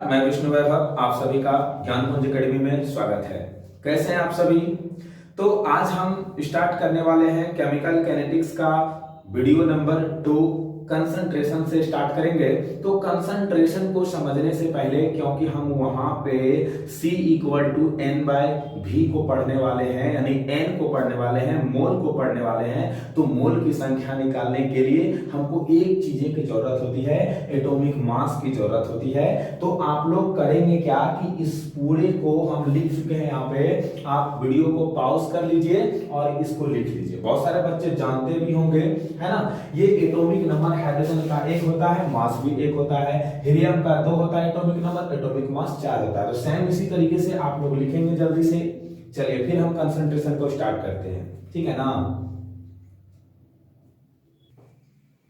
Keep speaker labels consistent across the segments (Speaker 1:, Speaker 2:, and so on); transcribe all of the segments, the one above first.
Speaker 1: मैं विष्णु वैभव, आप सभी का ज्ञानपुंज एकेडमी में स्वागत है। कैसे हैं आप सभी? तो आज हम स्टार्ट करने वाले हैं केमिकल कैनेटिक्स का वीडियो नंबर 2। कंसंट्रेशन से स्टार्ट करेंगे। तो कंसंट्रेशन को समझने से पहले, क्योंकि हम वहां पे C = N/V को पढ़ने वाले हैं, यानी N को पढ़ने वाले हैं, मोल को पढ़ने वाले हैं, तो मोल की संख्या निकालने के लिए हमको एक चीजें की जरूरत होती है, एटॉमिक मास की जरूरत होती है। तो आप लोग करेंगे क्या कि इस पूरे को हम लिख चुके हैं यहाँ पे, आप वीडियो को पॉज कर लीजिए और इसको लिख लीजिए। बहुत सारे बच्चे जानते भी होंगे, है ना। ये एटॉमिक नंबर हाइड्रोजन का 1 होता है, मास भी 1 होता है। हीलियम का 2 होता है एटॉमिक नंबर, एटॉमिक मास 4 होता है। तो सेम इसी तरीके से आप लोग लिखेंगे जल्दी से। चलिए फिर हम कंसंट्रेशन को स्टार्ट करते हैं, ठीक है ना।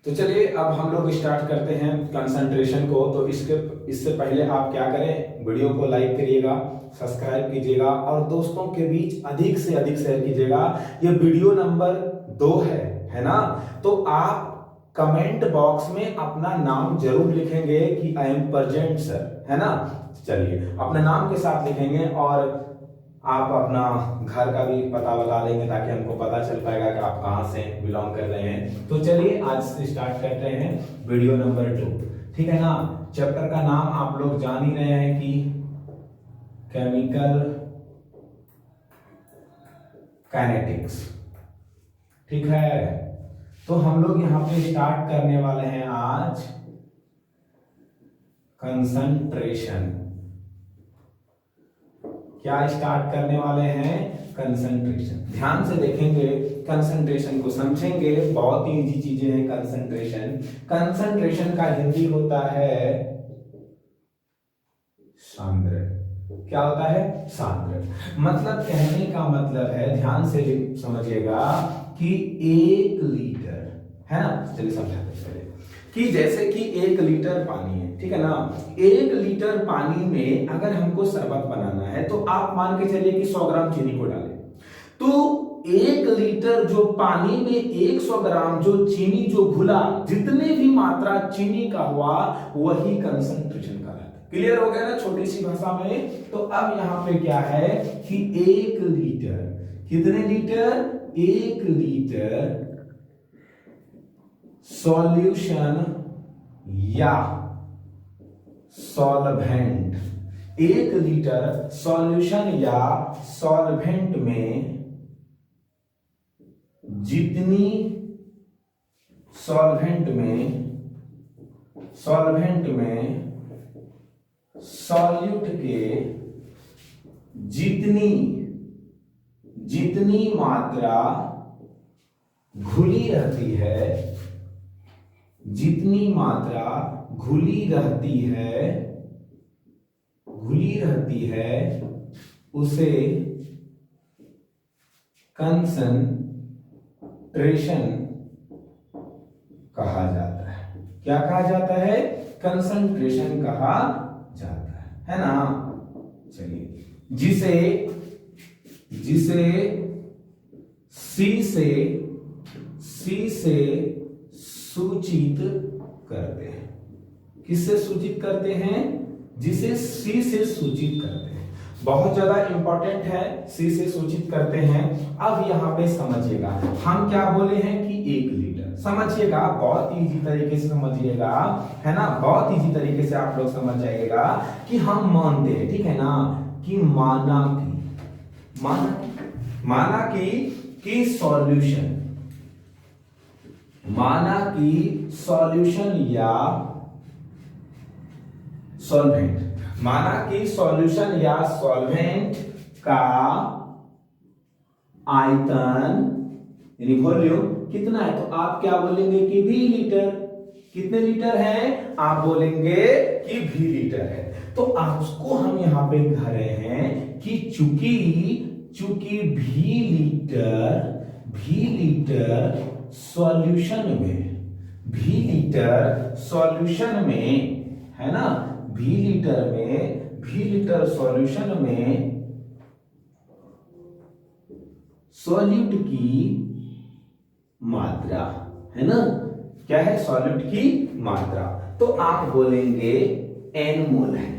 Speaker 1: तो चलिए अब हम लोग स्टार्ट करते हैं कंसंट्रेशन को। तो इससे पहले आप क्या करें, वीडियो को लाइक करिएगा, सब्सक्राइब कीजिएगा और दोस्तों के बीच अधिक से अधिक शेयर कीजिएगा। ये वीडियो नंबर 2 है ना। तो आप कमेंट बॉक्स में अपना नाम जरूर लिखेंगे कि आई एम प्रेजेंट सर, है ना। चलिए अपने नाम के साथ लिखेंगे और आप अपना घर का भी पता बता देंगे ताकि हमको पता चल पाएगा कि आप कहां से बिलोंग कर रहे हैं। तो चलिए आज से स्टार्ट करते हैं वीडियो नंबर 2, ठीक है ना। चैप्टर का नाम आप लोग जान ही रहे हैं कि केमिकल काइनेटिक्स, ठीक है। तो हम लोग यहां पे स्टार्ट करने वाले हैं आज कंसंट्रेशन। क्या स्टार्ट करने वाले हैं? कंसंट्रेशन। ध्यान से देखेंगे, कंसंट्रेशन को समझेंगे। बहुत ही इजी चीजें हैं कंसंट्रेशन। कंसंट्रेशन का हिंदी होता है सांद्र। क्या होता है? सांद्र। मतलब कहने का मतलब है, ध्यान से समझिएगा कि 1 लीटर, है ना। चलिए समझाते हैं कि जैसे कि 1 लीटर पानी है, ठीक है ना। 1 लीटर पानी में अगर हमको शरबत बनाना है तो आप मान के चलिए कि 100 ग्राम चीनी को डालें। तो 1 लीटर जो पानी में 100 ग्राम जो चीनी जो घुला, जितने भी मात्रा चीनी का हुआ वही कंसंट्रेशन का है। क्लियर हो गया ना छोटी सी भाषा में। तो अब यहां पे क्या है कि 1 लीटर, कितने लीटर? 1 लीटर सॉल्यूशन या सॉल्वेंट, 1 लीटर सॉल्यूशन या सॉल्वेंट में जितनी सॉल्वेंट में सॉल्यूट के जितनी मात्रा घुली रहती है, जितनी मात्रा घुली रहती है उसे कंसंट्रेशन कहा जाता है। क्या कहा जाता है? कंसंट्रेशन कहा जाता है ना। चलिए जिसे C से सूचित करते हैं। किससे सूचित करते हैं? जिसे C से सूचित करते हैं। बहुत ज्यादा इंपॉर्टेंट है, C से सूचित करते हैं। अब यहां पे समझिएगा, हम क्या बोले हैं कि 1 लीटर। समझिएगा, बहुत इजी तरीके से समझिएगा, है ना। बहुत इजी तरीके से आप लोग समझ जाइएगा कि हम मानते हैं, ठीक है ना, कि माना कि सॉल्यूशन, माना कि सॉल्यूशन या सॉल्वेंट, माना कि सॉल्यूशन या सॉल्वेंट का आयतन यानी वॉल्यूम कितना है, तो आप क्या बोलेंगे कि V लीटर। कितने लीटर है? आप बोलेंगे कि V लीटर है। तो आपको हम यहां पे कह रहे हैं कि चूंकि V लीटर सॉल्यूशन में, है ना, V लीटर सॉल्यूशन में सॉल्यूट की मात्रा, है ना, क्या है? सॉल्यूट की मात्रा। तो आप बोलेंगे n मोल है,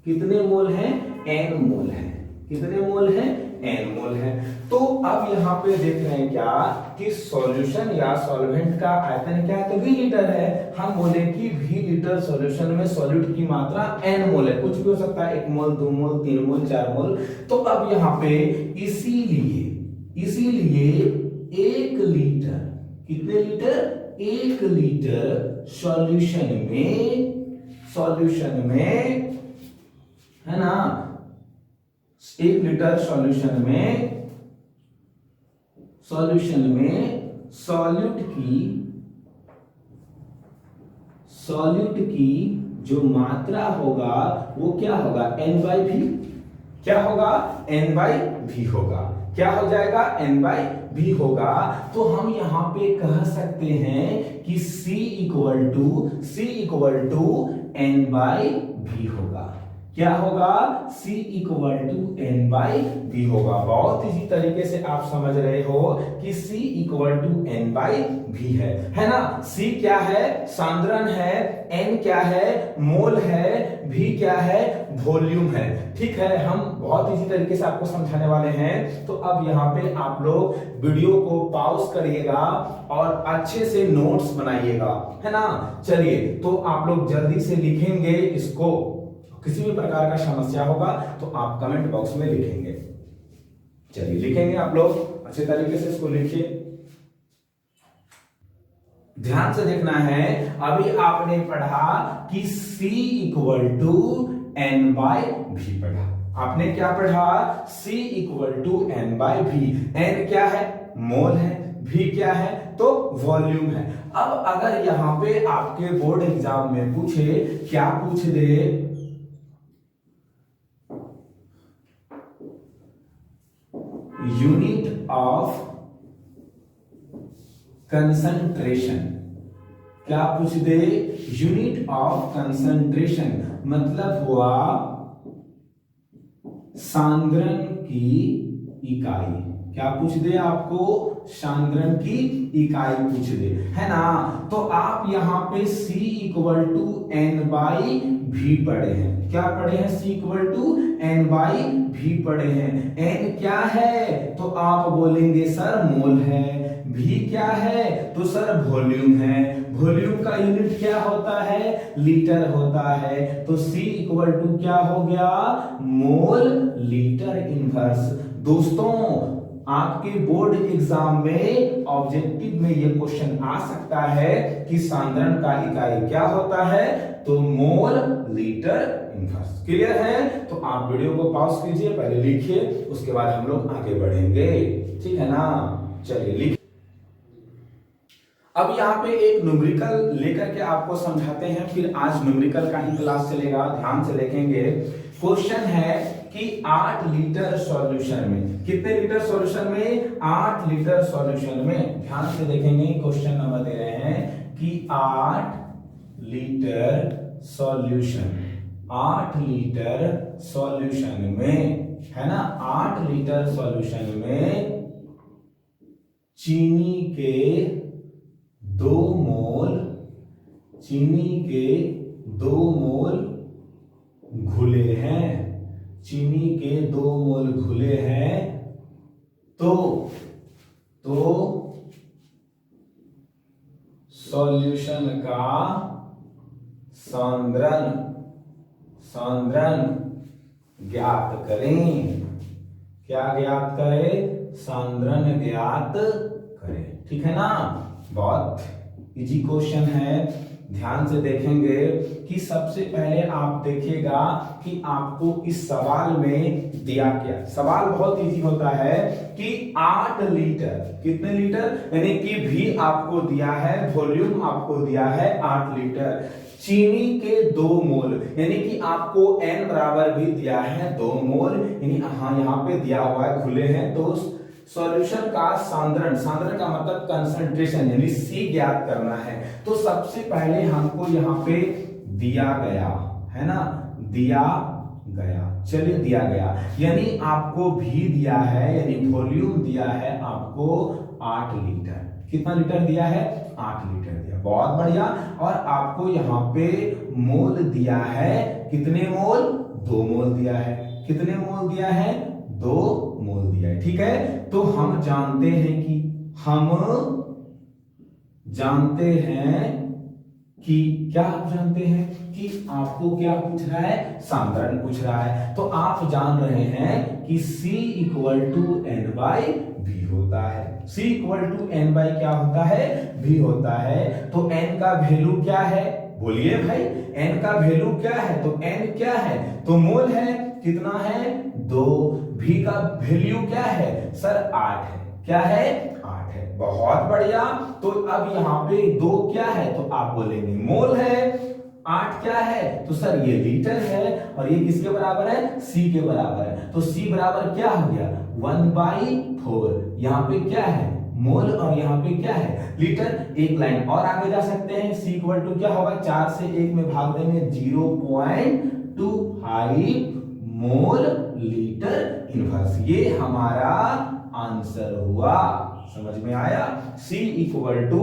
Speaker 1: कितने मोल हैं? n मोल है। कितने मोल हैं? n मोल है। तो अब यहाँ पे देख रहे हैं क्या कि सॉल्यूशन या सॉल्वेंट का आयतन क्या है? तो v लीटर है। हम बोले कि v लीटर सॉल्यूशन में सॉल्यूट की मात्रा n मोल है। कुछ भी हो सकता है, 1 मोल, 2 मोल, 3 मोल, 4 मोल। तो अब यहाँ पे इसीलिए 1 लीटर, कितने लीटर? 1 लीटर सॉल्यूशन में है ना, 1 लीटर सॉल्यूशन में सॉल्यूट की जो मात्रा होगा वो क्या होगा? n/v। क्या होगा? n/v होगा। क्या हो जाएगा? n/v होगा। तो हम यहां पे कह सकते हैं कि C इक्वल टू n/v होगा। क्या होगा? C इक्वल टू n/v होगा। बहुत इसी तरीके से आप समझ रहे हो कि C इक्वल टू n/v है ना। C क्या है? सांद्रण है। n क्या है? मोल है। v क्या है? वॉल्यूम है। ठीक है, हम बहुत इसी तरीके से आपको समझाने वाले हैं। तो अब यहाँ पे आप लोग वीडियो को पॉज करिएगा और अच्छे से नोट्स बनाइएगा, है ना। चलिए, तो आप लोग जल्दी से लिखेंगे इसको। किसी भी प्रकार का समस्या होगा तो आप कमेंट बॉक्स में लिखेंगे। चलिए, लिखेंगे आप लोग अच्छे तरीके से इसको लिखिए। ध्यान से देखना है। अभी आपने पढ़ा कि C इक्वल टू n/v पढ़ा। आपने क्या पढ़ा? C equal to n/v। n क्या है? मोल है। v क्या है? तो वॉल्यूम है। अब अगर यहां पे आपके बोर्ड एग्जाम में पूछे, क्या पूछ दे? Unit of concentration. क्या पूछ दे? यूनिट ऑफ कंसंट्रेशन मतलब हुआ सांद्रण की इकाई। क्या पूछ दे आपको? सांद्रण की इकाई पूछ दे, है ना। तो आप यहां पे C इक्वल टू n/v पढ़े हैं। क्या पढ़े हैं? C इक्वल टू n/v पढ़े हैं। n क्या है? तो आप बोलेंगे सर मोल है। v क्या है? तो सर वॉल्यूम है। वॉल्यूम का यूनिट क्या होता है? लीटर होता है। तो C इक्वल टू क्या हो गया? मोल लीटर इनवर्स। दोस्तों, आपके बोर्ड एग्जाम में ऑब्जेक्टिव में ये क्वेश्चन आ सकता है कि सांद्रण का इकाई क्या होता है? तो मोल लीटर इनवर्स। क्लियर है? तो आप वीडियो को पॉज कीजिए, पहले लिखिए, उसके बाद हम लोग आगे बढ़ेंगे। ठीक है ना। चलिए, लिखिए। अब यहाँ पे एक न्यूमेरिकल लेकर के आपको समझाते हैं, फिर आज न्यूमेरिकल का ही क्लास चलेगा। ध्यान से देखेंगे। क्वेश्चन है कि 8 लीटर सॉल्यूशन में, कितने लीटर सॉल्यूशन में? 8 लीटर सॉल्यूशन में। ध्यान से देखेंगे, क्वेश्चन नंबर दे रहे हैं कि 8 लीटर सॉल्यूशन, 8 लीटर सॉल्यूशन में, है ना, 8 लीटर सॉल्यूशन में चीनी के 2 मोल, चीनी के 2 मोल घुले हैं, चीनी के 2 मोल घुले हैं। तो सॉल्यूशन का सांद्रण ज्ञात करें। क्या ज्ञात करें? सांद्रण ज्ञात करें। ठीक है ना। बहुत इजी क्वेश्चन है। ध्यान से देखेंगे कि सबसे पहले आप देखिएगा कि आपको इस सवाल में दिया क्या। सवाल बहुत इजी होता है कि 8 लीटर, कितने लीटर, यानी कि भी आपको दिया है, वॉल्यूम आपको दिया है 8 लीटर, चीनी के 2 मोल, यानी कि आपको n बराबर भी दिया है 2 मोल, यानी यहाँ पे दिया हुआ है घुले हैं। तो सॉल्यूशन का सांद्रण, सांद्रण का मतलब कंसंट्रेशन, यानी C ज्ञात करना है। तो सबसे पहले हमको यहाँ पे दिया गया है ना, दिया गया, चलिए दिया गया, यानी आपको भी दिया है, यानी वॉल्यूम दिया है आपको 8 लीटर। कितना लीटर दिया है? 8 लीटर दिया, बहुत बढ़िया। और आपको यहाँ पे मोल दिया है, कितने मोल? 2 मोल दिया है। कितने मोल दिया है? 2 मोल दिया है, ठीक है। तो हम जानते हैं कि क्या आप जानते हैं कि आपको क्या पूछ रहा है? सांद्रण पूछ रहा है। तो आप जान रहे हैं कि C इक्वल टू N/V होता है। C इक्वल टू N/, क्या होता है? V होता है। तो N का वैल्यू क्या है? बोलिए भाई, N का वैल्यू क्या है? तो N क्या है? तो मोल है, कितना है? 2। V का वैल्यू क्या है सर? 8 है। क्या है? 8 है, बहुत बढ़िया। तो अब यहाँ पे 2 क्या है? तो आप बोलेंगे मोल है। 8 क्या है? तो सर ये लीटर है। और ये किसके बराबर है? C के बराबर है। तो C बराबर क्या हो गया? 1/4। यहाँ पे क्या है? मोल, और यहाँ पे क्या है? लीटर। एक लाइन और आगे जा सकते हैं। C इक्वल टू क्या होगा? 4 से 1 में भाग देंगे, 0.25 मोल लीटर इनवर्स। ये हमारा आंसर हुआ। समझ में आया? C equal to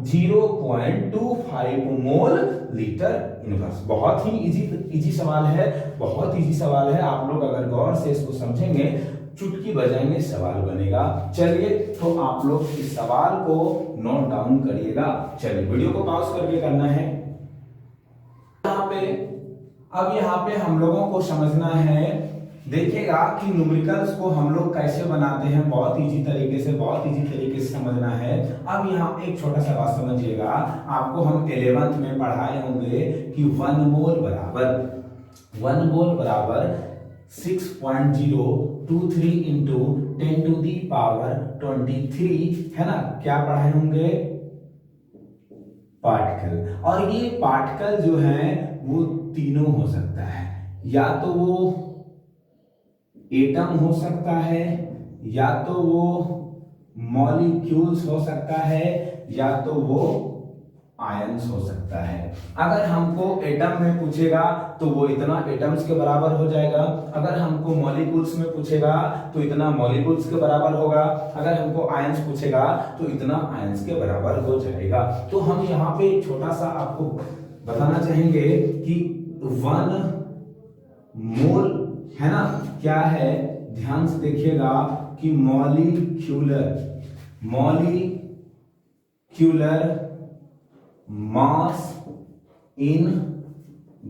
Speaker 1: 0.25 mole litre inverse. बहुत ही इजी सवाल है, बहुत इजी सवाल है। आप लोग अगर गौर से इसको समझेंगे, चुटकी बजाएंगे सवाल बनेगा। चलिए, तो आप लोग इस सवाल को नोट डाउन करिएगा। चलिए, वीडियो को पॉज करके करना है। यहाँ पे हम लोगों को समझना है, देखिएगा कि न्यूमेरिकल्स को हम लोग कैसे बनाते हैं। बहुत इजी तरीके से समझना है। अब यहाँ एक छोटा सा बात समझिएगा। आपको हम 11th में पढ़ाए होंगे कि 1 मोल बराबर 6.023 इंटू 10⁻23 है ना। क्या पढ़ाए होंगे? पार्टिकल। और ये पार्टिकल जो है वो तीनों हो सकता है, या तो वो एटम हो सकता है, या तो वो मॉलिक्यूल्स हो सकता है, या तो वो आयंस हो सकता है। अगर हमको एटम में पूछेगा तो वो इतना एटम्स के बराबर हो जाएगा। अगर हमको मॉलिक्यूल्स में पूछेगा तो इतना मॉलिक्यूल्स के बराबर होगा। अगर हमको आयंस पूछेगा तो इतना आयंस के बराबर हो जाएगा। तो हम यहाँ पे छोटा सा आपको बताना चाहेंगे कि 1 मोल है ना, क्या है? ध्यान से देखिएगा कि मॉलिक्यूलर मास इन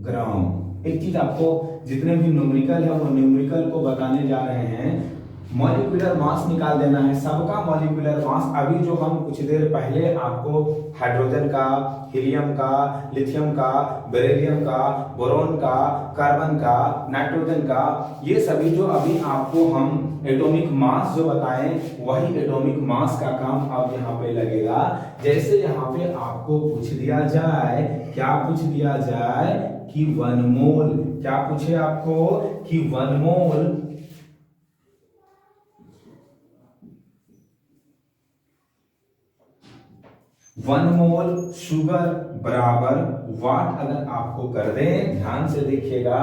Speaker 1: ग्राम। एक चीज आपको, जितने भी न्यूमेरिकल है वो न्यूमेरिकल को बताने जा रहे हैं। मॉलिक्यूलर मास निकाल देना है, सबका मॉलिक्यूलर मास। अभी जो हम कुछ देर पहले आपको हाइड्रोजन का, हीलियम का, लिथियम का, बेरिलियम का, बोरॉन का, कार्बन का, नाइट्रोजन का, ये सभी जो अभी आपको हम एटॉमिक मास जो बताएं, वही एटॉमिक मास का काम अब यहाँ पे लगेगा। जैसे यहाँ पे आपको पूछ दिया जाए, क्या पूछ दिया जाए कि 1 मोल, क्या पूछे आपको कि 1 मोल शुगर बराबर वाट अगर आपको कर दें, ध्यान से देखिएगा।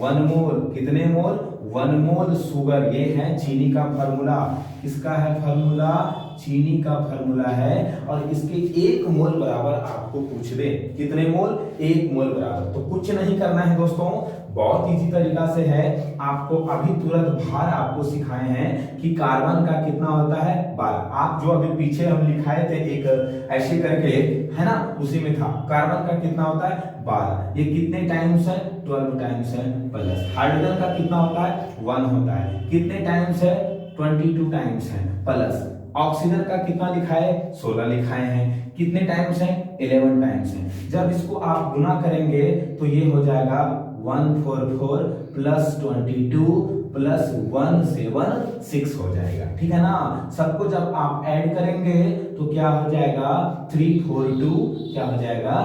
Speaker 1: 1 मोल, कितने मोल? 1 मोल शुगर, ये है चीनी का फॉर्मूला। किसका है फॉर्मूला? चीनी का फॉर्मूला है। और इसके 1 मोल बराबर आपको पूछ दे, कितने मोल? 1 मोल बराबर। तो कुछ नहीं करना है दोस्तों, बहुत इजी तरीका से है। आपको अभी तुरंत भार आपको सिखाए हैं कि कार्बन का कितना होता है? 12। आप जो अभी पीछे हम लिखाए थे एक ऐसे करके, है ना, उसी में था। कार्बन का कितना होता है? 12। ये कितने टाइम्स है? 12 टाइम्स है प्लस। हाइड्रोजन का कितना होता है? 1 होता है। कितने टाइम्स है? 22 टाइम्स है प्लस। ऑक्सीजन का कितना लिखाए? 16 लिखाए हैं। कितने टाइम्स है? 11 टाइम्स है। जब इसको आप गुना करेंगे तो ये हो जाएगा 144 प्लस 22 प्लस 176 हो जाएगा, ठीक है ना। सबको जब आप ऐड करेंगे तो क्या हो जाएगा? 342 क्या हो जाएगा?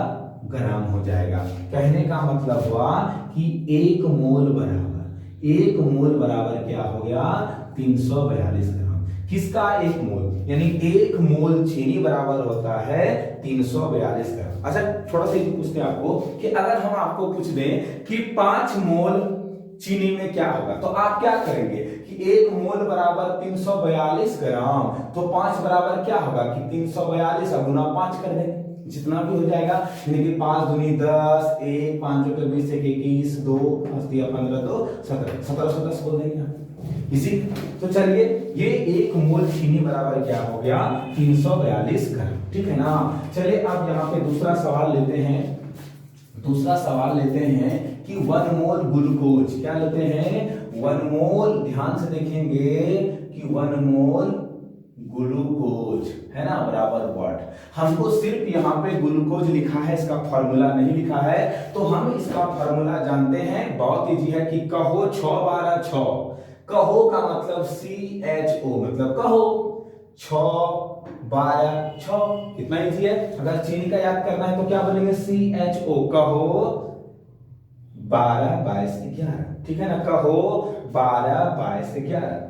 Speaker 1: ग्राम हो जाएगा। कहने का मतलब हुआ कि 1 मोल बराबर क्या हो गया? 342 ग्राम। किसका? 1 मोल, यानी 1 मोल चीनी बराबर होता है 342 ग्राम। अच्छा, थोड़ा सा पूछते हैं आपको कि अगर हम आपको पूछ दें कि 5 मोल चीनी में क्या होगा। तो आप क्या करेंगे कि 1 मोल बराबर 342 ग्राम, तो 5 बराबर क्या होगा कि 342 गुना 5 कर देंगे, जितना भी हो जाएगा, यानी कि 5 दूनी 10, 1 5 के 20 से 21, 2 5 दिया 15, तो 17, 17 से 10 बोल देंगे इसी। तो चलिए ये 1 मोल चीनी बराबर क्या हो गया 342 ग्राम, ठीक है ना। चलिए अब यहाँ पे दूसरा सवाल लेते हैं। दूसरा सवाल लेते हैं कि 1 मोल ग्लूकोज, क्या लेते हैं 1 मोल, ध्यान से देखेंगे कि 1 मोल ग्लूकोज है ना बराबर व्हाट। हमको सिर्फ यहाँ पे ग्लूकोज लिखा है, इसका फॉर्मूला नहीं लिखा है, तो हम इसका फॉर्मूला जानते हैं, बहुत इजी है कि कहो 6 12 6। कहो का मतलब CHO, मतलब कहो 6 12 6, कितना इजी है। अगर चीनी का याद करना है तो क्या बोलेंगे CHO, कहो 12 22 11, ठीक है ना, कहो 12 22 11।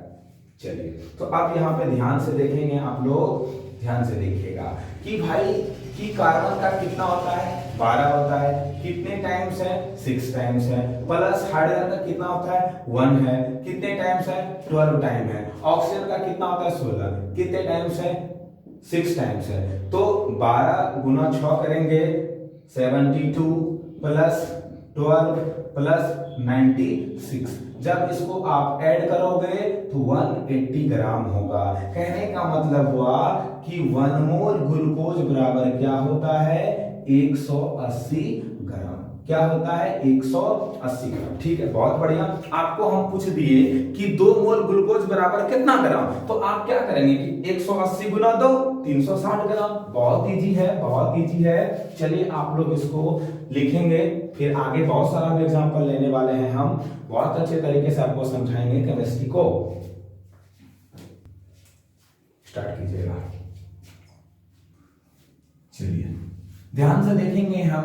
Speaker 1: चलिए तो अब यहाँ पे ध्यान से देखेंगे, आप लोग ध्यान से देखिएगा कि भाई कि कार्बन का कितना होता है 12 होता है, कितने टाइम्स है 6 टाइम्स है, प्लस हाइड्रोजन का कितना होता है 1 है, कितने टाइम्स है 12 टाइम है, ऑक्सीजन का कितना होता है 16, कितने टाइम्स है 6 टाइम्स है। तो 12 गुना 6 करेंगे 72 प्लस 12 प्लस 96, जब इसको आप ऐड करोगे तो 180 ग्राम होगा। कहने का मतलब हुआ कि 1 मोल ग्लूकोज बराबर क्या होता है 180 ग्राम, क्या होता है 180 ग्राम, ठीक है, बहुत बढ़िया। आपको हम पूछ दिए कि 2 मोल ग्लूकोज बराबर कितना ग्राम, तो आप क्या करेंगे कि 180 गुना 2 360 ग्राम, बहुत इजी है, बहुत इजी है। चलिए आप लोग इसको लिखेंगे, फिर आगे बहुत सारा एग्जांपल लेने वाले हैं हम, बहुत अच्छे तरीके से आपको समझाएंगे केमिस्ट्री को। स्टार्ट कीजिएगा। चलिए ध्यान से देखेंगे हम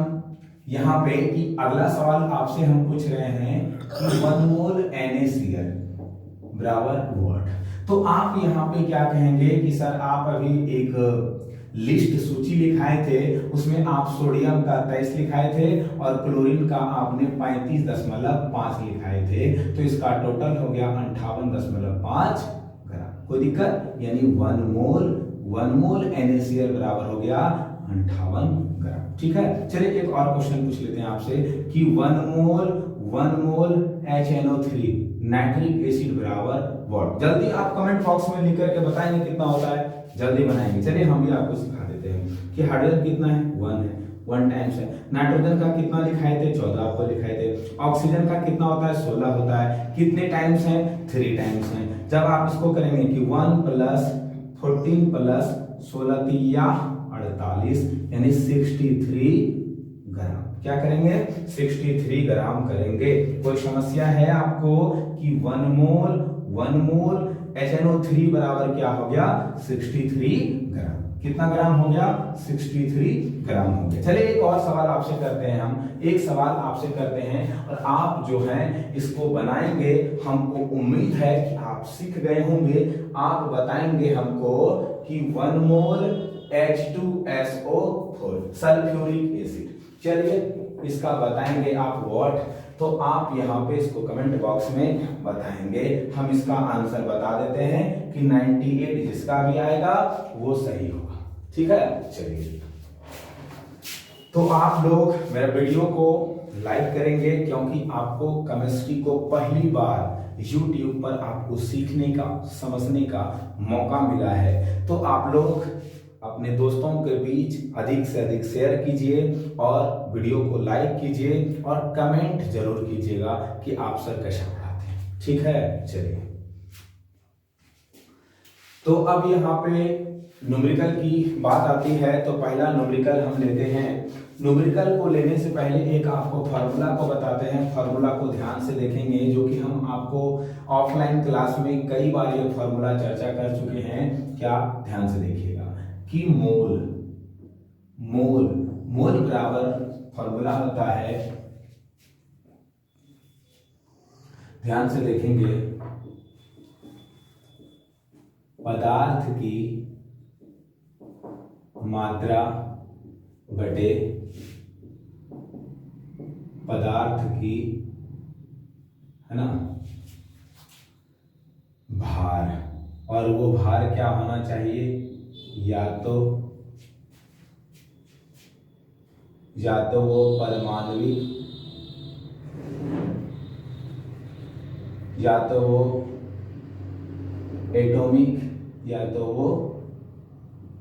Speaker 1: यहाँ पे कि अगला सवाल आपसे हम पूछ रहे हैं कि 1 मोल NaCl बराबर व्हाट। तो आप यहाँ पे क्या कहेंगे कि सर आप अभी एक लिस्ट सूची लिखाए थे, उसमें आप सोडियम का 23 लिखाए थे और क्लोरीन का आपने 35.5 लिखाए थे, तो इसका टोटल हो गया 58.5 ग्राम। कोई दिक्कत, यानी 1 मोल NaCl बराबर हो गया 58 ग्राम, ठीक है। चलिए एक और क्वेश्चन पूछ लेते हैं आपसे कि 1 मोल HNO3 नाइट्रिक एसिड बराबर व्हाट। जल्दी आप कमेंट बॉक्स में लिख करके बताएंगे कितना होता है, जल्दी बनाएंगे। चलिए हम भी आपको सिखा देते हैं कि हाइड्रोजन कितना है 1 है, 1 टाइम्स है। नाइट्रोजन का कितना लिखाए थे 14 आपको लिखाए थे। ऑक्सीजन का कितना होता है 16 होता है, कितने टाइम्स है 3 टाइम्स है। जब आप इसको करेंगे कि 1 प्लस 14 प्लस 16 तिया 48, यानी 63 ग्राम, क्या करेंगे 63 ग्राम करेंगे। कोई समस्या है आपको कि 1 मोल HNO3 बराबर क्या हो गया 63 ग्राम, कितना ग्राम हो गया 63 ग्राम हो गया। चलिए एक और सवाल आपसे करते हैं, हम एक सवाल आपसे करते हैं और आप जो है इसको बनाएंगे। हमको उम्मीद है कि आप सीख गए होंगे। आप बताएंगे हमको कि 1 मोल H2SO4 सल्फ्यूरिक एसिड, चलिए इसका बताएंगे आप व्हाट। तो आप यहाँ पे इसको कमेंट बॉक्स में बताएंगे, हम इसका आंसर बता देते हैं कि 98 जिसका भी आएगा वो सही होगा, ठीक है। चलिए तो आप लोग मेरा वीडियो को लाइक करेंगे, क्योंकि आपको केमिस्ट्री को पहली बार YouTube पर आपको सीखने का समझने का मौका मिला है। तो आप लोग अपने दोस्तों के बीच अधिक से अधिक शेयर कीजिए और वीडियो को लाइक कीजिए और कमेंट जरूर कीजिएगा कि आप सर कैसा पढ़ाते हैं, ठीक है। चलिए तो अब यहाँ पे न्यूमेरिकल की बात आती है, तो पहला न्यूमेरिकल हम लेते हैं। न्यूमेरिकल को लेने से पहले एक आपको फार्मूला को बताते हैं, फार्मूला को ध्यान से देखेंगे, जो कि हम आपको ऑफलाइन क्लास में कई बार ये फार्मूला चर्चा कर चुके हैं। क्या ध्यान से देखिएगा कि मोल बराबर फार्मूला होता है, ध्यान से देखेंगे, पदार्थ की मात्रा बटे पदार्थ की है ना, भार, और वो भार क्या होना चाहिए, या तो वो परमाणविक, या तो वो एटॉमिक, या तो वो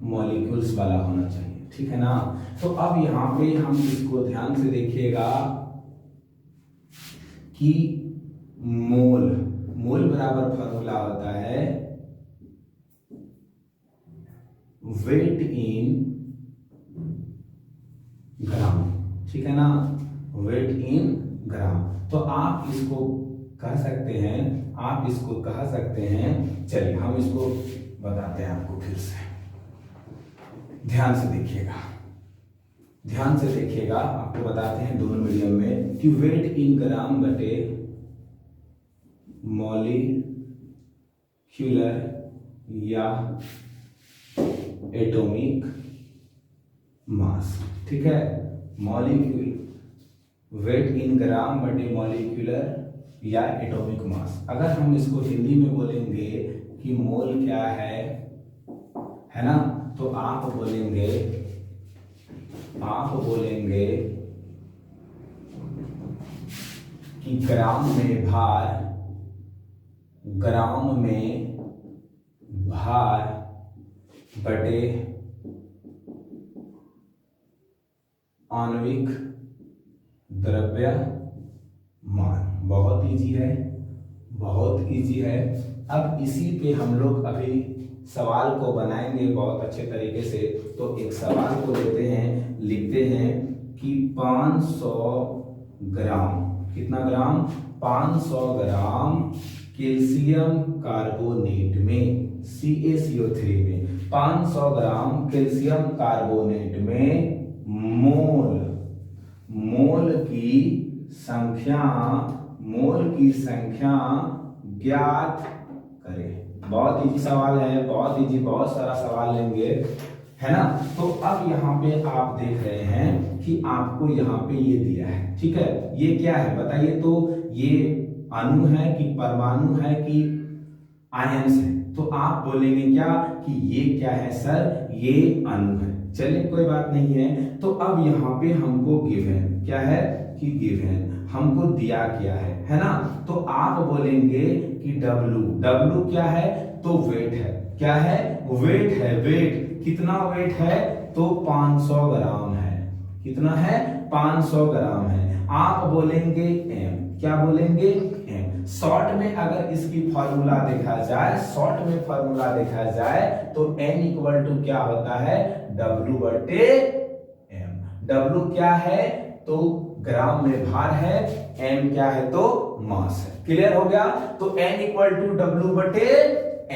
Speaker 1: मॉलिक्यूल्स वाला होना चाहिए, ठीक है ना। तो अब यहां पे हम इसको ध्यान से देखिएगा कि मोल बराबर फॉर्मूला होता है वेट इन ग्राम, ठीक है ना, वेट इन ग्राम। तो आप इसको कह सकते हैं, चलिए हम इसको बताते हैं आपको फिर से, ध्यान से देखिएगा, आपको बताते हैं दोनों मीडियम में कि वेट इन ग्राम बटे मॉलिक्यूलर या एटॉमिक मास, ठीक है, वेट इन ग्राम बटे मॉलिक्यूलर या एटॉमिक मास। अगर हम इसको हिंदी में बोलेंगे कि मोल क्या है ना, तो आप बोलेंगे कि ग्राम में भार बटे आणविक द्रव्यमान। बहुत इजी है। अब इसी पे हम लोग अभी सवाल को बनाएंगे बहुत अच्छे तरीके से। तो एक सवाल को लेते हैं, लिखते हैं कि 500 ग्राम, कितना ग्राम, 500 ग्राम कैल्शियम कार्बोनेट में, CaCO3 में 500 ग्राम कैल्शियम कार्बोनेट में मोल की संख्या ज्ञात करें। बहुत इजी सवाल है, बहुत सारा सवाल लेंगे, है ना। तो अब यहाँ पे आप देख रहे हैं कि आपको यहाँ पे ये दिया है, ठीक है। ये क्या है बताइए, तो ये अणु है कि परमाणु है कि आयंस है। तो आप बोलेंगे क्या कि ये क्या है सर, ये अणु है। चलिए कोई बात नहीं है। तो अब यहाँ पे हमको गिवन क्या है कि गिवन हमको दिया क्या है ना। तो आप बोलेंगे कि W क्या है, तो वेट है, क्या है, वेट है। वेट कितना वेट है, तो 500 ग्राम है। कितना है, 500 ग्राम है। आप बोलेंगे M, क्या बोलेंगे, M। शॉर्ट में अगर इसकी फॉर्मूला देखा जाए तो N इक्वल टू क्या होता है, W बटे M। W क्या है, तो ग्राम में भार है, M क्या है, तो मास है। क्लियर हो गया। तो N इक्वल टू W बटे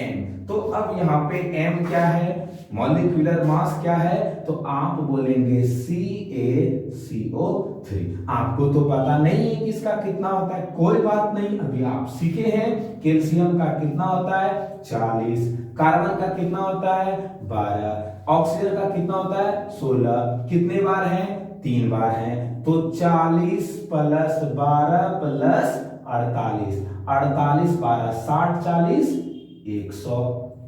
Speaker 1: M। तो अब यहाँ पे M क्या है, मॉलिक्यूलर मास क्या है, तो आप बोलेंगे CaCO3। आपको तो पता नहीं है कि इसका कितना होता है, कोई बात नहीं, अभी आप सीखे हैं। कैल्शियम का कितना होता है, 40। कार्बन का कितना होता है, 12। ऑक्सीजन का कितना होता है, 16। कितने बार हैं, 3 बार हैं। तो 40 प्लस 12 प्लस 48, 48 12 60 40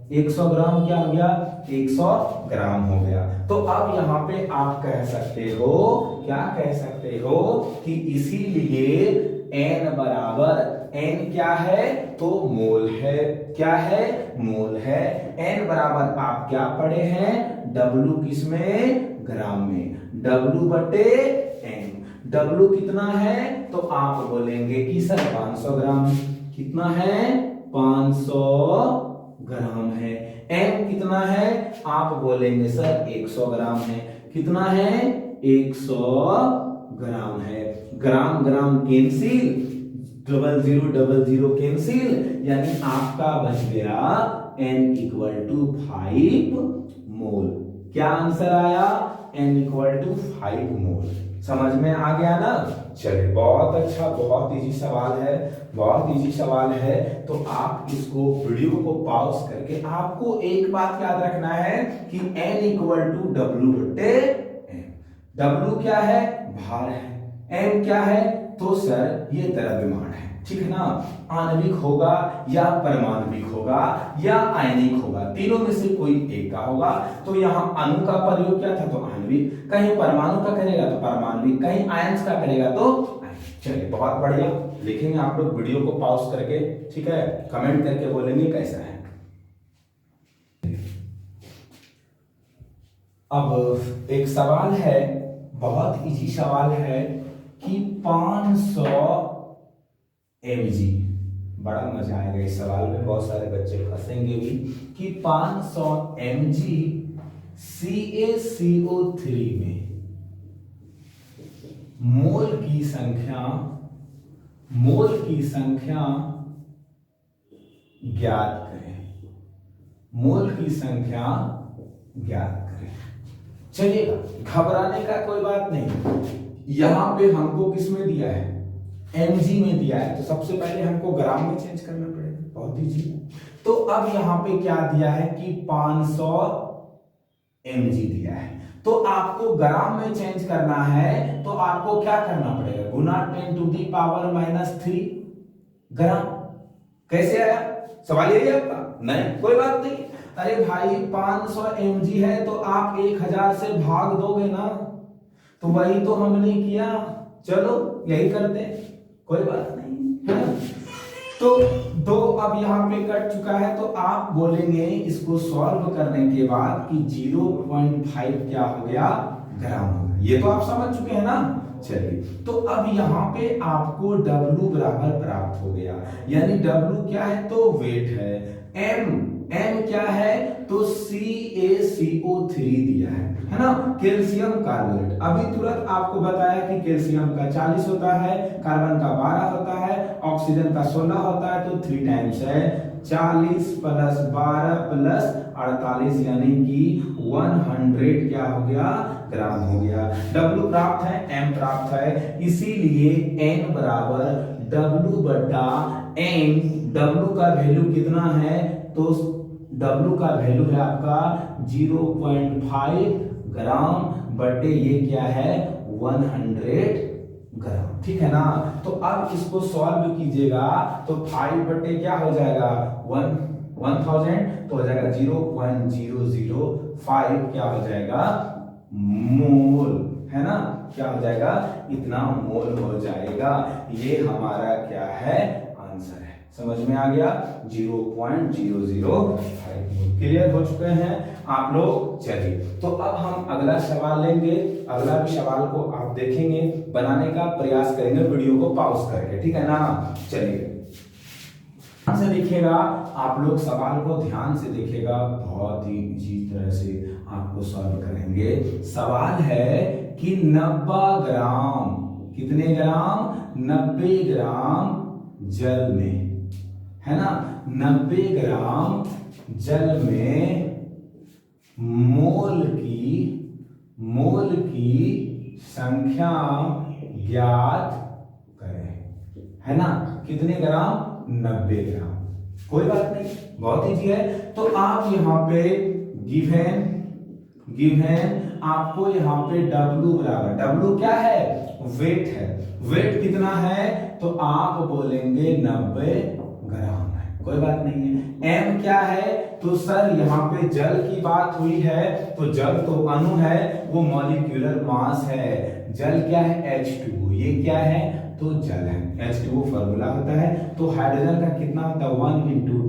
Speaker 1: 100 ग्राम क्या हो गया, 100 ग्राम हो गया। तो अब यहाँ पे आप कह सकते हो, क्या कह सकते हो कि इसीलिए N बराबर, N क्या है, तो मोल है। क्या है, मोल है। N बराबर आप क्या पढ़े हैं, W किसमें, ग्राम में, W बटे N। W कितना है, तो आप बोलेंगे कि सर 500 ग्राम। कितना है, 500 ग्राम है। M कितना है, आप बोलेंगे सर 100 ग्राम है। कितना है, 100 ग्राम है। ग्राम ग्राम कैंसिल, 0000 कैंसिल, यानी आपका बच गया N इक्वल टू 5 मोल। क्या आंसर आया, N इक्वल टू 5 मोल। समझ में आ गया ना। चलिए बहुत अच्छा, बहुत इजी सवाल है। तो आप इसको वीडियो को पॉज करके आपको एक बात याद रखना है कि N इक्वल टू W बटे M। W क्या है, भार है। M क्या है, तो सर ये द्रव्यमान है। ठीक है ना। आणविक होगा या परमाणविक होगा या आयनिक होगा, तीनों में से कोई एक का होगा। तो यहाँ अणु का प्रयोग क्या था, तो आणविक, कहीं परमाणु का करेगा तो परमाणविक, कहीं आयंस का करेगा तो आयनिक। चलिए बहुत बढ़िया, लिखेंगे आप लोग वीडियो को पॉज करके, ठीक है, कमेंट करके बोलेंगे कैसा है। अब एक सवाल है, बहुत इजी सवाल है कि 500 mg, बड़ा मजा आएगा इस सवाल में, बहुत सारे बच्चे फंसेंगे भी, कि 500 mg CaCO3 में मोल की संख्या ज्ञात करें, मोल की संख्या ज्ञात करें। चलिएगा, घबराने का कोई बात नहीं, यहां पे हमको किस में दिया है, mg में दिया है, तो सबसे पहले हमको ग्राम में चेंज करना पड़ेगा, बहुत इजी। तो अब यहां पे क्या दिया है कि 500 mg दिया है, तो आपको ग्राम में चेंज करना है, तो आपको क्या करना पड़ेगा, गुना 10⁻³ ग्राम। कैसे आया, सवाल यही है आपका, नहीं कोई बात नहीं। अरे भाई 500 mg है तो आप 1000 से भाग दोगे ना, तो वही तो हमने किया, चलो यही करते हैं, कोई बात नहीं है। तो दो अब यहाँ पे कट चुका है, तो आप बोलेंगे इसको सॉल्व करने के बाद कि 0.5 क्या हो गया, ग्राम हो गया। ये तो आप समझ चुके हैं ना। चलिए, तो अब यहाँ पे आपको W बराबर प्राप्त हो गया, यानी W क्या है, तो वेट है, M क्या है, तो CaCO3 दिया है ना, कैल्शियम कार्बोनेट। अभी तुरंत आपको बताया कि कैल्शियम का 40 होता है, कार्बन का 12 होता है, ऑक्सीजन का 16 होता है, तो 3 टाइम्स है, 40 प्लस 12 प्लस 48, यानी कि 100 क्या हो गया, ग्राम हो गया। W प्राप्त है, M प्राप्त है, इसीलिए N बराबर W बटा N। W का वैल्यू कितना है, तो W का वैल्यू है आपका 0.5 ग्राम बटे ये क्या है, 100 ग्राम, ठीक है ना। तो अब इसको सॉल्व कीजिएगा, तो 5 बटे क्या हो जाएगा, 1000, तो हो जाएगा 0.005 क्या हो जाएगा, मोल, है ना, क्या हो जाएगा, इतना मोल हो जाएगा। ये हमारा क्या है, आंसर है। समझ में आ गया, 0.005 क्लियर हो चुके हैं आप लोग। चलिए, तो अब हम अगला सवाल लेंगे, अगला भी सवाल को आप देखेंगे, बनाने का प्रयास करेंगे वीडियो को पॉज करके, ठीक है ना। चलिए ध्यान से देखिएगा, आप लोग सवाल को ध्यान से देखिएगा, बहुत ही इजी तरह से आपको सॉल्व करेंगे। सवाल है कि 90 ग्राम, कितने ग्राम, 90 ग्राम जल में, है ना, 90 ग्राम जल में मोल की संख्या ज्ञात करें, है ना, कितने ग्राम, 90 ग्राम। कोई बात नहीं, बहुत इजी है। तो आप यहाँ पे गिवन आपको यहाँ पे W बराबर, W क्या है, वेट है, वेट कितना है, तो आप बोलेंगे 90 ग्राम है, कोई बात नहीं है। M क्या है, तो सर यहाँ पे जल की बात हुई है, तो जल तो अणु है, वो मॉलिक्यूलर मास है। जल क्या है, H2O, ये क्या है, तो जल है, H2O फॉर्मूला होता है। तो हाइड्रोजन का कितना होता है, 1 × 2 +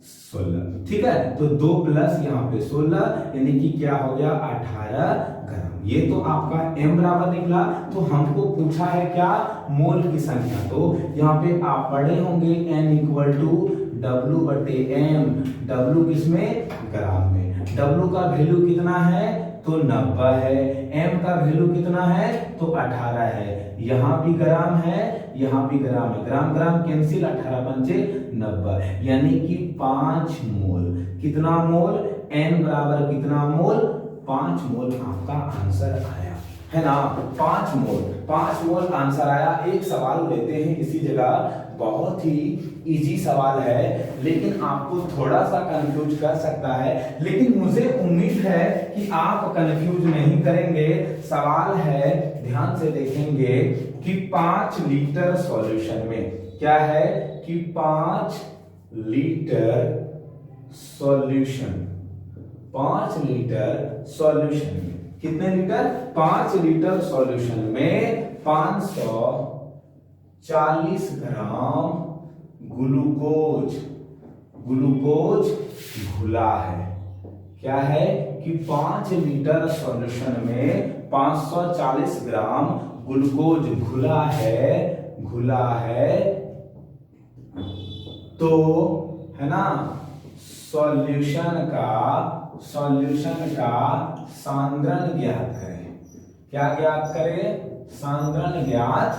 Speaker 1: 16, ठीक है, तो 2 प्लस यहाँ पे 16, यानी कि क्या हो गया, 18 ग्राम। ये तो आपका M बराबर निकला। तो हमको पूछा है क्या, मोल की संख्या, तो यहाँ पे आप पढ़े होंगे N = W बटे M। W किसमें, ग्राम में। W का वैल्यू कितना है, तो 90 है। M का वैल्यू कितना है, तो 18 है। यहाँ भी ग्राम है, यहाँ भी ग्राम है, ग्राम ग्राम कैंसिल, 18 × 5 = 90, यानी कि 5 मोल। कितना मोल, N बराबर कितना मोल, 5 मोल आपका आंसर आया, है ना, 5 मोल आंसर आया। एक सवाल लेते हैं इसी जगह, बहुत ही इजी सवाल है, लेकिन आपको थोड़ा सा कंफ्यूज कर सकता है, लेकिन मुझे उम्मीद है कि आप कंफ्यूज नहीं करेंगे। सवाल है, ध्यान से देखेंगे कि 5 लीटर सॉल्यूशन में क्या है कि 5 लीटर सॉल्यूशन, 5 लीटर सॉल्यूशन में कितने लीटर, 5 लीटर सॉल्यूशन में 540 ग्राम ग्लूकोज घुला है। क्या है कि 5 लीटर सॉल्यूशन में 540 ग्राम ग्लूकोज घुला है तो है ना, सॉल्यूशन का सांद्रण ज्ञात करें। क्या ज्ञात करें, सांद्रण ज्ञात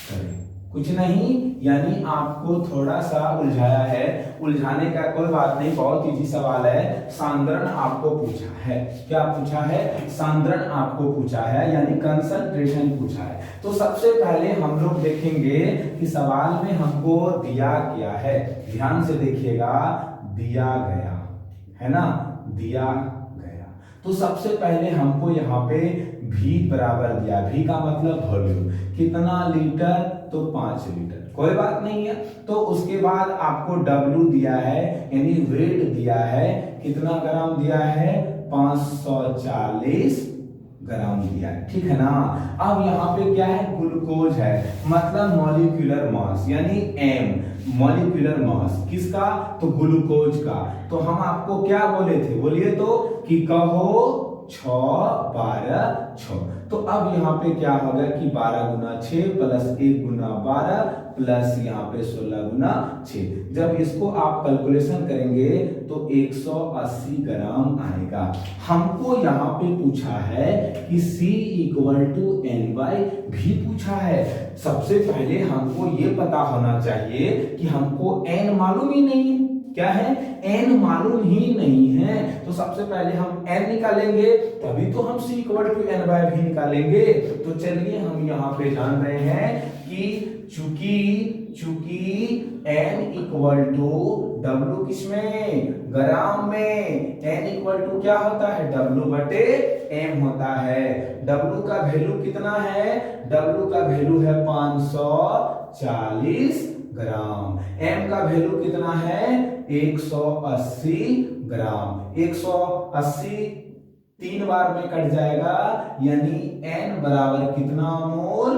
Speaker 1: करें। कुछ नहीं, यानी आपको थोड़ा सा उलझाया है, उलझाने का कोई बात नहीं, बहुत इजी सवाल है। सांद्रण आपको पूछा है, क्या पूछा है, सांद्रण आपको पूछा है, यानी कंसंट्रेशन पूछा है। तो सबसे पहले हम लोग देखेंगे कि सवाल में हमको दिया क्या है। ध्यान से देखिएगा, दिया गया है ना, दिया गया। तो सबसे पहले हमको यहाँ पे V बराबर दिया, V का मतलब वॉल्यूम, कितना लीटर, तो 5 लीटर, कोई बात नहीं है। तो उसके बाद आपको W दिया है, यानी वेट दिया है, कितना ग्राम दिया है, 540 ग्राम दिया है, ठीक है ना। अब यहाँ पे क्या है, ग्लूकोज है, मतलब मॉलिक्यूलर मास, यानी M, मॉलिक्यूलर मास किसका, तो ग्लूकोज का। तो हम आपको क्या बोले थे, बोलिए तो, कि कहो 6 12 6। तो अब यहाँ पे क्या होगा कि 12 गुना 6 प्लस 1 गुना 12 प्लस यहाँ पे 16 गुना 6। जब इसको आप कैलकुलेशन करेंगे तो 180 ग्राम आएगा। हमको यहाँ पे पूछा है कि C = N/V पूछा है। सबसे पहले हमको ये पता होना चाहिए कि हमको N मालूम ही नहीं है। क्या है, n मालूम ही नहीं है। तो सबसे पहले हम n निकालेंगे, तभी तो हम C = N/V निकालेंगे। तो चलिए हम यहाँ पे जान रहे हैं कि चूंकि n = W किसमें, ग्राम में, n = क्या होता है, W/M होता है। W का वैल्यू कितना है, W का वैल्यू है 540 ग्राम, M का वैल्यू कितना है, 180 ग्राम। 180 3 बार में कट जाएगा, यानी n बराबर कितना मोल,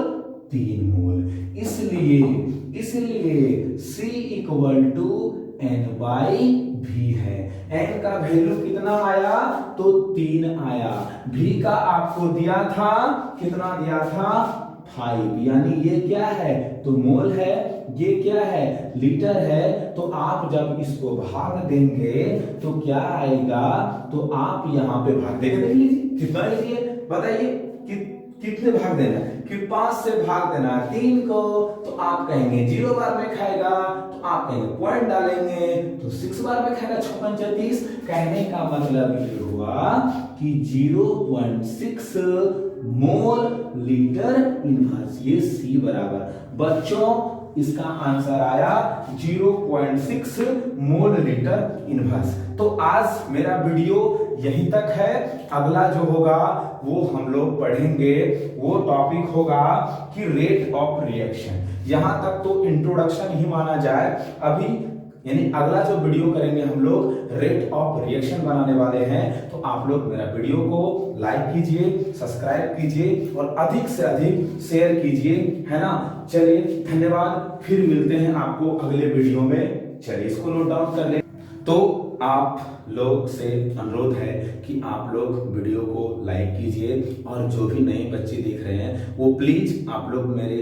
Speaker 1: 3 मोल। इसलिए C = N/V है। n का वैल्यू कितना आया, तो 3 आया। V का आपको दिया था, कितना दिया था, 5, यानी ये क्या है, तो मोल है, ये क्या है, लीटर है। तो आप जब इसको भाग देंगे तो क्या आएगा, तो आप यहाँ पे भाग देंगे, देख लीजिए कितना लीजिए, बताइए कितने भाग देना, कि 5 से भाग देना 3 को, तो आप कहेंगे 0 बार में खाएगा, तो आप कहेंगे पॉइंट डालेंगे तो 6 बार में खाएगा, 6 × 30। कहने का मतलब ये हुआ कि 0.6 मोल लीटर इनवर्स, ये C बराबर, बच्चों इसका आंसर आया 0.6 मोल लीटर इनवर्स। तो आज मेरा वीडियो यहीं तक है। अगला जो होगा वो हम लोग पढ़ेंगे, वो टॉपिक होगा कि रेट ऑफ रिएक्शन। यहां तक तो इंट्रोडक्शन ही माना जाए अभी, यानी अगला जो वीडियो करेंगे हम लोग रेट ऑफ रिएक्शन बनाने वाले हैं। तो आप लोग मेरा वीडियो को लाइक कीजिए, सब्सक्राइब कीजिए और अधिक से अधिक शेयर कीजिए, है ना। चलिए धन्यवाद, फिर मिलते हैं आपको अगले वीडियो में। चलिए इसको नोट डाउन कर ले। तो आप लोग से अनुरोध है कि आप लोग वीडियो को लाइक कीजिए और जो भी नए बच्चे देख रहे हैं वो प्लीज आप लोग मेरे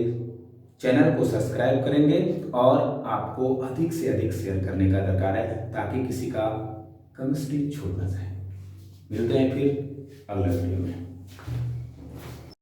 Speaker 1: चैनल को सब्सक्राइब करेंगे और आपको अधिक से अधिक शेयर करने का दरकार है, ताकि किसी का केमिस्ट्री छूट ना जाए। मिलते हैं फिर अगले वीडियो में।